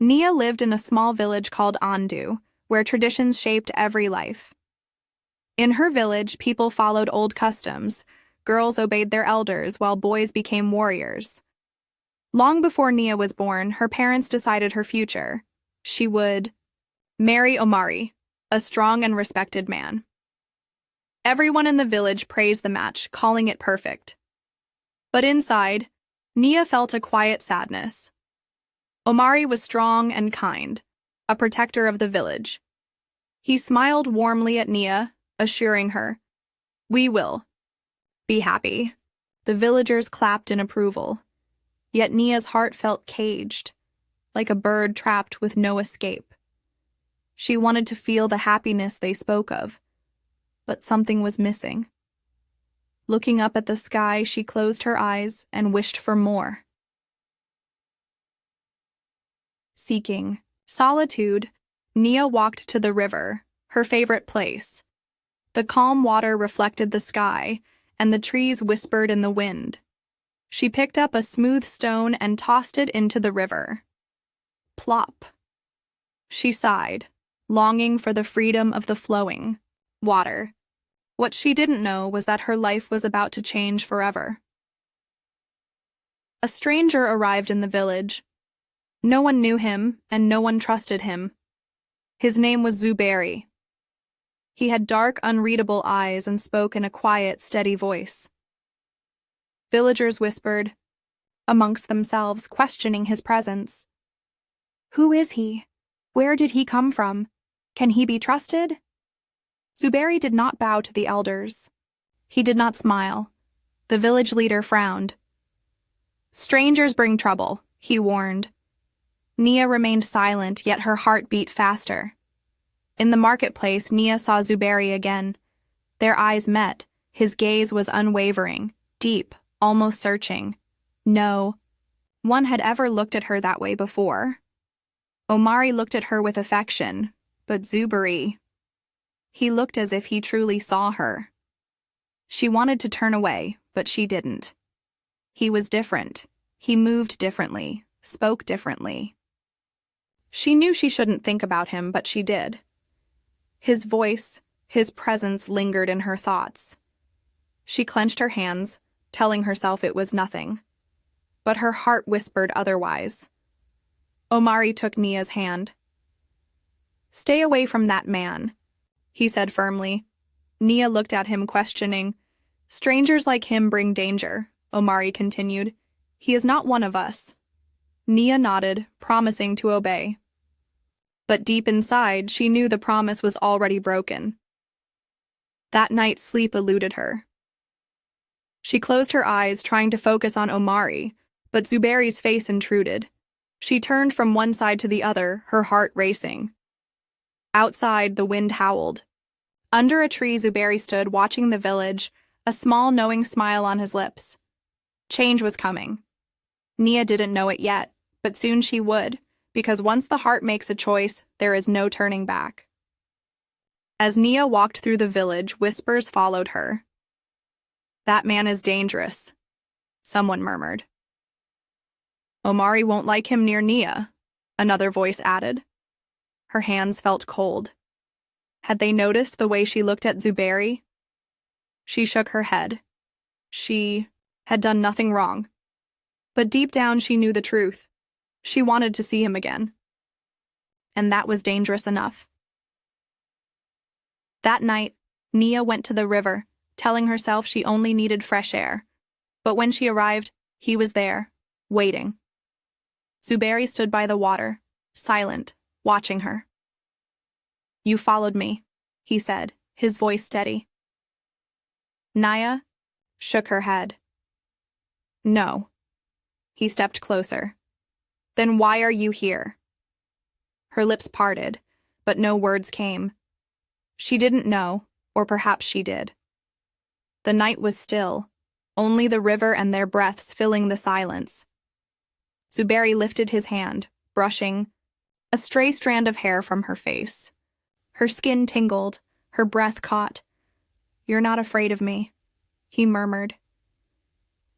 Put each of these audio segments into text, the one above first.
Nia lived in a small village called Andu, where traditions shaped every life. In her village, people followed old customs. Girls obeyed their elders, while boys became warriors. Long before Nia was born, her parents decided her future. She would marry Omari, a strong and respected man. Everyone in the village praised the match, calling it perfect. But inside, Nia felt a quiet sadness. Omari was strong and kind, a protector of the village. He smiled warmly at Nia, assuring her, "We will be happy." The villagers clapped in approval. Yet Nia's heart felt caged, like a bird trapped with no escape. She wanted to feel the happiness they spoke of, but something was missing. Looking up at the sky, she closed her eyes and wished for more. Seeking solitude, Nia walked to the river, her favorite place. The calm water reflected the sky, and the trees whispered in the wind. She picked up a smooth stone and tossed it into the river. Plop. She sighed, longing for the freedom of the flowing water. What she didn't know was that her life was about to change forever. A stranger arrived in the village. No one knew him, and no one trusted him. His name was Zuberi. He had dark, unreadable eyes and spoke in a quiet, steady voice. Villagers whispered amongst themselves, questioning his presence. Who is he? Where did he come from? Can he be trusted? Zuberi did not bow to the elders. He did not smile. The village leader frowned. Strangers bring trouble, he warned. Nia remained silent, yet her heart beat faster. In the marketplace, Nia saw Zuberi again. Their eyes met. His gaze was unwavering, deep, almost searching. No one had ever looked at her that way before. Omari looked at her with affection, but Zuberi, he looked as if he truly saw her. She wanted to turn away, but she didn't. He was different. He moved differently, spoke differently. She knew she shouldn't think about him, but she did. His voice, his presence lingered in her thoughts. She clenched her hands, telling herself it was nothing. But her heart whispered otherwise. Omari took Nia's hand. Stay away from that man, he said firmly. Nia looked at him, questioning. Strangers like him bring danger, Omari continued. He is not one of us. Nia nodded, promising to obey. But deep inside, she knew the promise was already broken. That night, sleep eluded her. She closed her eyes, trying to focus on Omari, but Zuberi's face intruded. She turned from one side to the other, her heart racing. Outside, the wind howled. Under a tree, Zuberi stood, watching the village, a small, knowing smile on his lips. Change was coming. Nia didn't know it yet, but soon she would, because once the heart makes a choice, there is no turning back. As Nia walked through the village, whispers followed her. That man is dangerous, someone murmured. Omari won't like him near Nia, another voice added. Her hands felt cold. Had they noticed the way she looked at Zuberi? She shook her head. She had done nothing wrong. But deep down she knew the truth. She wanted to see him again. And that was dangerous enough. That night, Nia went to the river, telling herself she only needed fresh air. But when she arrived, he was there, waiting. Zuberi stood by the water, silent, watching her. You followed me, he said, his voice steady. Nia shook her head. No. He stepped closer. Then why are you here? Her lips parted, but no words came. She didn't know, or perhaps she did. The night was still, only the river and their breaths filling the silence. Zuberi lifted his hand, brushing a stray strand of hair from her face. Her skin tingled, her breath caught. You're not afraid of me, he murmured.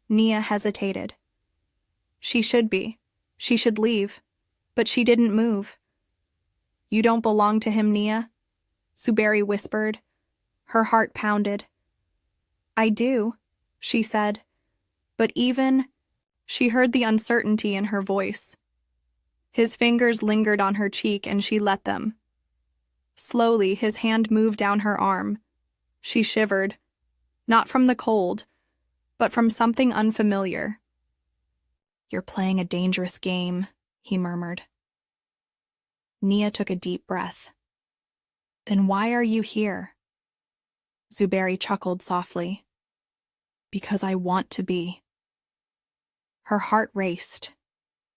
Nia hesitated. She should be. She should leave. But she didn't move. "You don't belong to him, Nia," Zuberi whispered. Her heart pounded. "I do," she said. But she heard the uncertainty in her voice. His fingers lingered on her cheek and she let them. Slowly, his hand moved down her arm. She shivered, not from the cold, but from something unfamiliar. "You're playing a dangerous game," he murmured. Nia took a deep breath. "Then why are you here?" Zuberi chuckled softly. "Because I want to be." Her heart raced.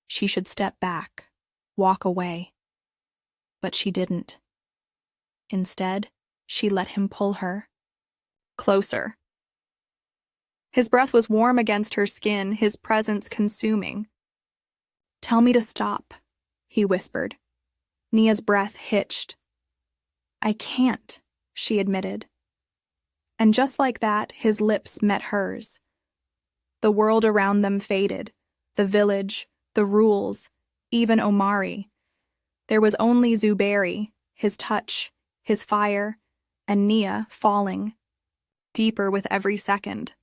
She should step back, walk away. But she didn't. Instead, she let him pull her. Closer. His breath was warm against her skin, his presence consuming. "Tell me to stop," he whispered. Nia's breath hitched. "I can't," she admitted. And just like that, his lips met hers. The world around them faded, the village, the rules, even Omari. There was only Zuberi, his touch, his fire, and Nia falling, deeper with every second.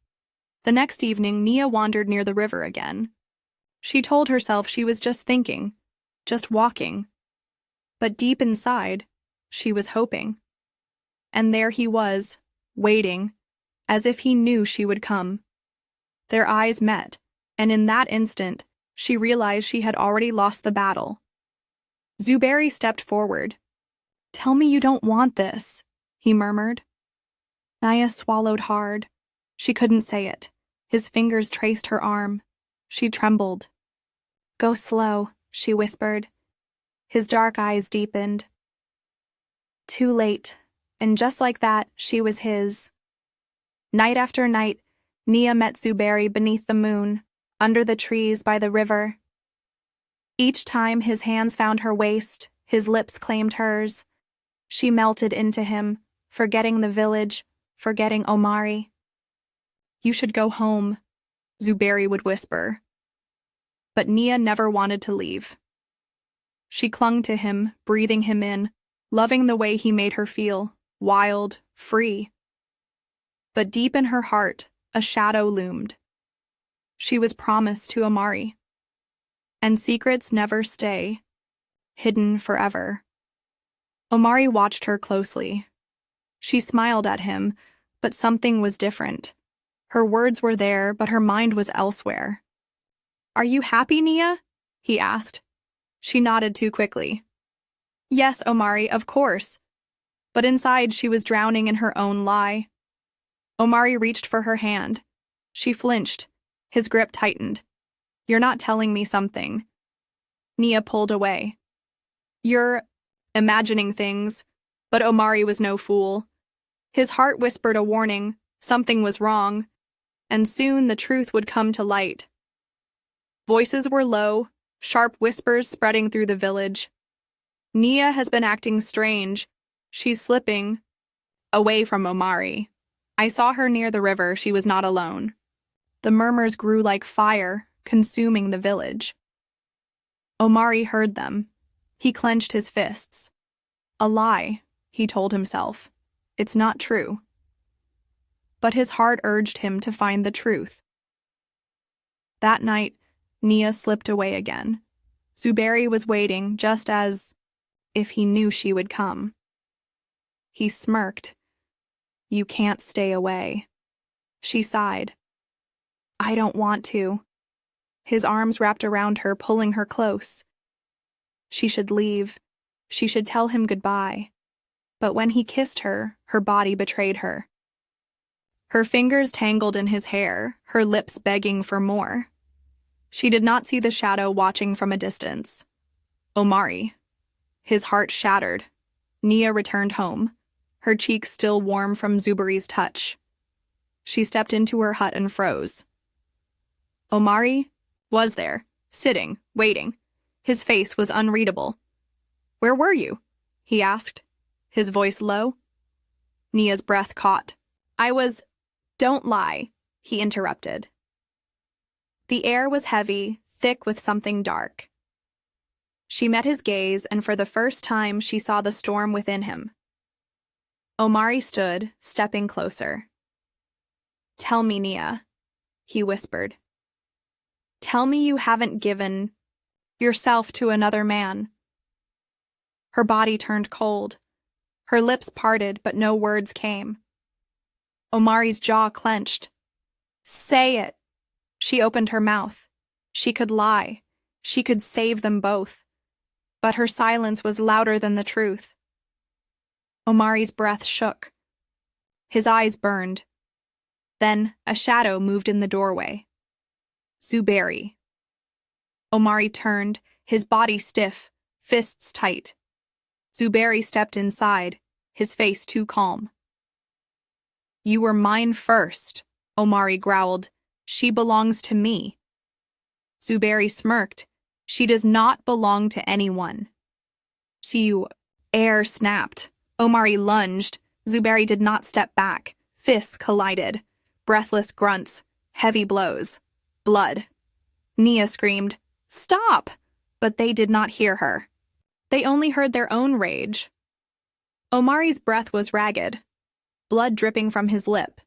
The next evening, Nia wandered near the river again. She told herself she was just thinking, just walking. But deep inside, she was hoping. And there he was, waiting, as if he knew she would come. Their eyes met, and in that instant, she realized she had already lost the battle. Zuberi stepped forward. "Tell me you don't want this," he murmured. Nia swallowed hard. She couldn't say it. His fingers traced her arm. She trembled. "Go slow," she whispered. His dark eyes deepened. Too late, and just like that, she was his. Night after night, Nia met Zuberi beneath the moon, under the trees by the river. Each time his hands found her waist, his lips claimed hers. She melted into him, forgetting the village, forgetting Omari. "You should go home," Zuberi would whisper. But Nia never wanted to leave. She clung to him, breathing him in, loving the way he made her feel, wild, free. But deep in her heart, a shadow loomed. She was promised to Omari. And secrets never stay, hidden forever. Omari watched her closely. She smiled at him, but something was different. Her words were there, but her mind was elsewhere. "Are you happy, Nia?" he asked. She nodded too quickly. "Yes, Omari, of course." But inside she was drowning in her own lie. Omari reached for her hand. She flinched. His grip tightened. "You're not telling me something." Nia pulled away. "You're imagining things." But Omari was no fool. His heart whispered a warning. Something was wrong. And soon the truth would come to light. Voices were low, sharp whispers spreading through the village. "Nia has been acting strange. She's slipping away from Omari. I saw her near the river. She was not alone." The murmurs grew like fire, consuming the village. Omari heard them. He clenched his fists. "A lie," he told himself. "It's not true." But his heart urged him to find the truth. That night, Nia slipped away again. Zuberi was waiting, just as if he knew she would come. He smirked. "You can't stay away." She sighed. "I don't want to." His arms wrapped around her, pulling her close. She should leave. She should tell him goodbye. But when he kissed her, her body betrayed her. Her fingers tangled in his hair, her lips begging for more. She did not see the shadow watching from a distance. Omari. His heart shattered. Nia returned home, her cheeks still warm from Zuberi's touch. She stepped into her hut and froze. Omari was there, sitting, waiting. His face was unreadable. "Where were you?" he asked, his voice low. Nia's breath caught. "Don't lie," he interrupted. The air was heavy, thick with something dark. She met his gaze, and for the first time she saw the storm within him. Omari stood, stepping closer. "Tell me, Nia," he whispered. "Tell me you haven't given yourself to another man." Her body turned cold. Her lips parted, but no words came. Omari's jaw clenched. "Say it." She opened her mouth. She could lie. She could save them both. But her silence was louder than the truth. Omari's breath shook. His eyes burned. Then a shadow moved in the doorway. Zuberi. Omari turned, his body stiff, fists tight. Zuberi stepped inside, his face too calm. "You were mine first," Omari growled. "She belongs to me." Zuberi smirked. "She does not belong to anyone." Air snapped. Omari lunged. Zuberi did not step back. Fists collided. Breathless grunts. Heavy blows. Blood. Nia screamed, "Stop!" But they did not hear her. They only heard their own rage. Omari's breath was ragged, blood dripping from his lip.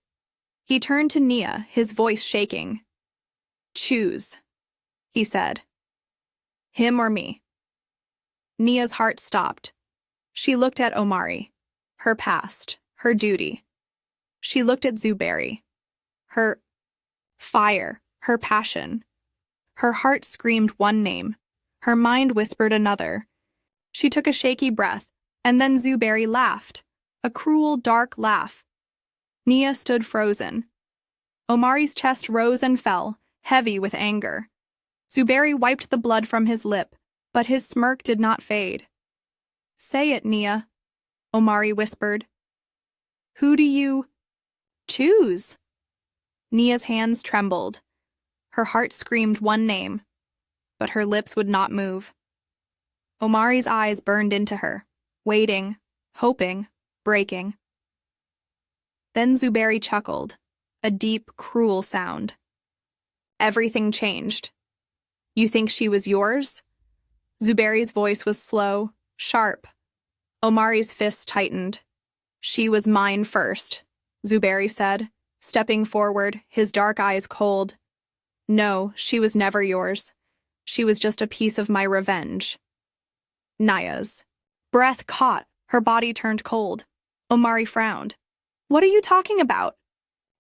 He turned to Nia, his voice shaking. "Choose," he said. "Him or me." Nia's heart stopped. She looked at Omari, her past, her duty. She looked at Zuberi, her fire, her passion. Her heart screamed one name. Her mind whispered another. She took a shaky breath, and then Zuberi laughed, a cruel, dark laugh. Nia stood frozen. Omari's chest rose and fell, heavy with anger. Zuberi wiped the blood from his lip, but his smirk did not fade. "Say it, Nia," Omari whispered. "Who do you choose?" Nia's hands trembled. Her heart screamed one name, but her lips would not move. Omari's eyes burned into her, waiting, hoping, breaking. Then Zuberi chuckled, a deep, cruel sound. "Everything changed. You think she was yours?" Zuberi's voice was slow, sharp. Omari's fists tightened. "She was mine first," Zuberi said, stepping forward, his dark eyes cold. "No, she was never yours. She was just a piece of my revenge." Nia's breath caught, her body turned cold. Omari frowned. "What are you talking about?"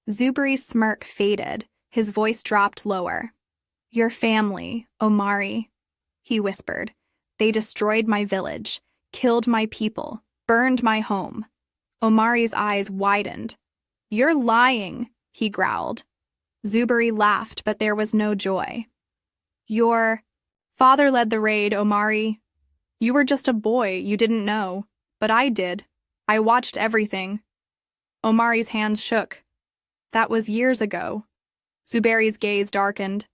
Zuberi's smirk faded, his voice dropped lower. "Your family, Omari," he whispered. "They destroyed my village, killed my people, burned my home." Omari's eyes widened. "You're lying," he growled. Zuberi laughed, but there was no joy. "Your father led the raid, Omari. You were just a boy, you didn't know. But I did. I watched everything." Omari's hands shook. "That was years ago." Zuberi's gaze darkened.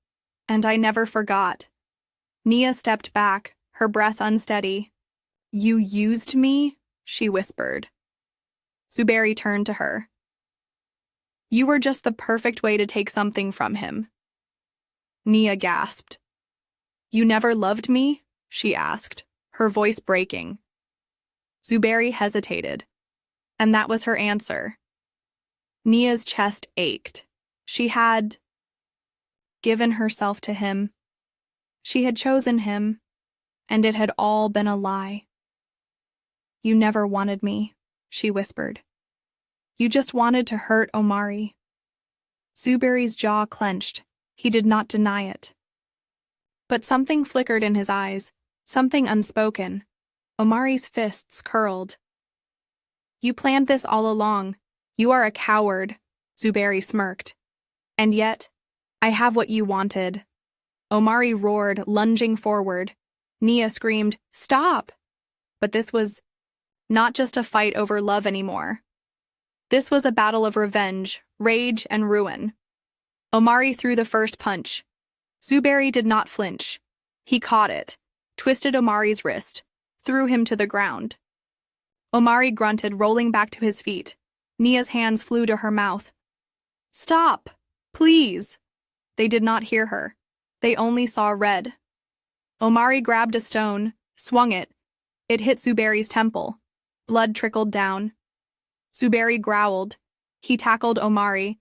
"And I never forgot." Nia stepped back, her breath unsteady. "You used me?" she whispered. Zuberi turned to her. "You were just the perfect way to take something from him." Nia gasped. "You never loved me?" she asked, her voice breaking. Zuberi hesitated, and that was her answer. Nia's chest ached. She had given herself to him. She had chosen him, and it had all been a lie. "You never wanted me," she whispered. "You just wanted to hurt Omari." Zuberi's jaw clenched. He did not deny it. But something flickered in his eyes, something unspoken. Omari's fists curled. "You planned this all along. You are a coward," Zuberi smirked. "And yet, I have what you wanted." Omari roared, lunging forward. Nia screamed, "Stop!" But this was not just a fight over love anymore. This was a battle of revenge, rage, and ruin. Omari threw the first punch. Zuberi did not flinch. He caught it, twisted Omari's wrist, threw him to the ground. Omari grunted, rolling back to his feet. Nia's hands flew to her mouth. "Stop! Please!" They did not hear her. They only saw red. Omari grabbed a stone, swung it. It hit Zuberi's temple. Blood trickled down. Zuberi growled. He tackled Omari.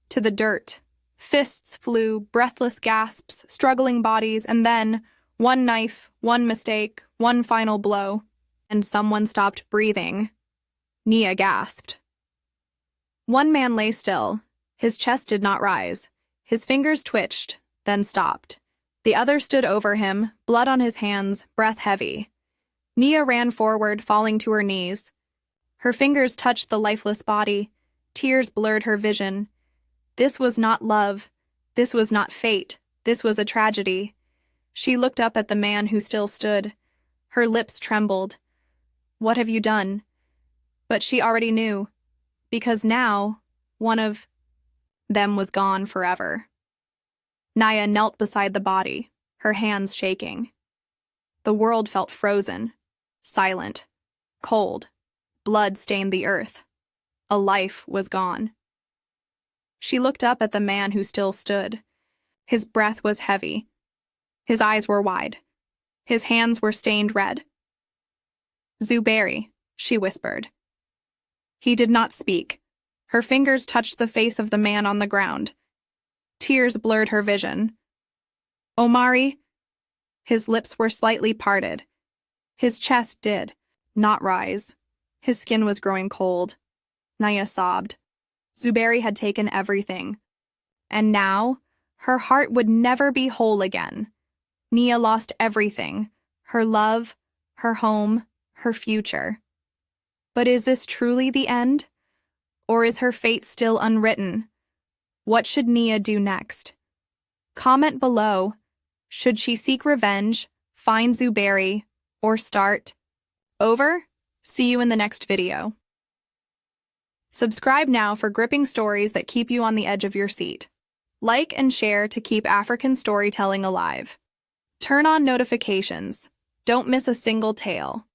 To the dirt. Fists flew, breathless gasps, struggling bodies, and then, one knife, one mistake, one final blow, and someone stopped breathing. Nia gasped. One man lay still. His chest did not rise. His fingers twitched, then stopped. The other stood over him, blood on his hands, breath heavy. Nia ran forward, falling to her knees. Her fingers touched the lifeless body. Tears blurred her vision. This was not love. This was not fate. This was a tragedy. She looked up at the man who still stood. Her lips trembled. What have you done? But she already knew, because now, one of them was gone forever. Nia knelt beside the body, her hands shaking. The world felt frozen, silent, cold. Blood stained the earth. A life was gone. She looked up at the man who still stood. His breath was heavy. His eyes were wide. His hands were stained red. Zuberi, she whispered. He did not speak. Her fingers touched the face of the man on the ground. Tears blurred her vision. Omari? His lips were slightly parted. His chest did not rise. His skin was growing cold. Nia sobbed. Zuberi had taken everything. And now, her heart would never be whole again. Nia lost everything. Her love, her home, her future. But is this truly the end? Or is her fate still unwritten? What should Nia do next? Comment below. Should she seek revenge, find Zuberi, or start over? See you in the next video. Subscribe now for gripping stories that keep you on the edge of your seat. Like and share to keep African storytelling alive. Turn on notifications. Don't miss a single tale.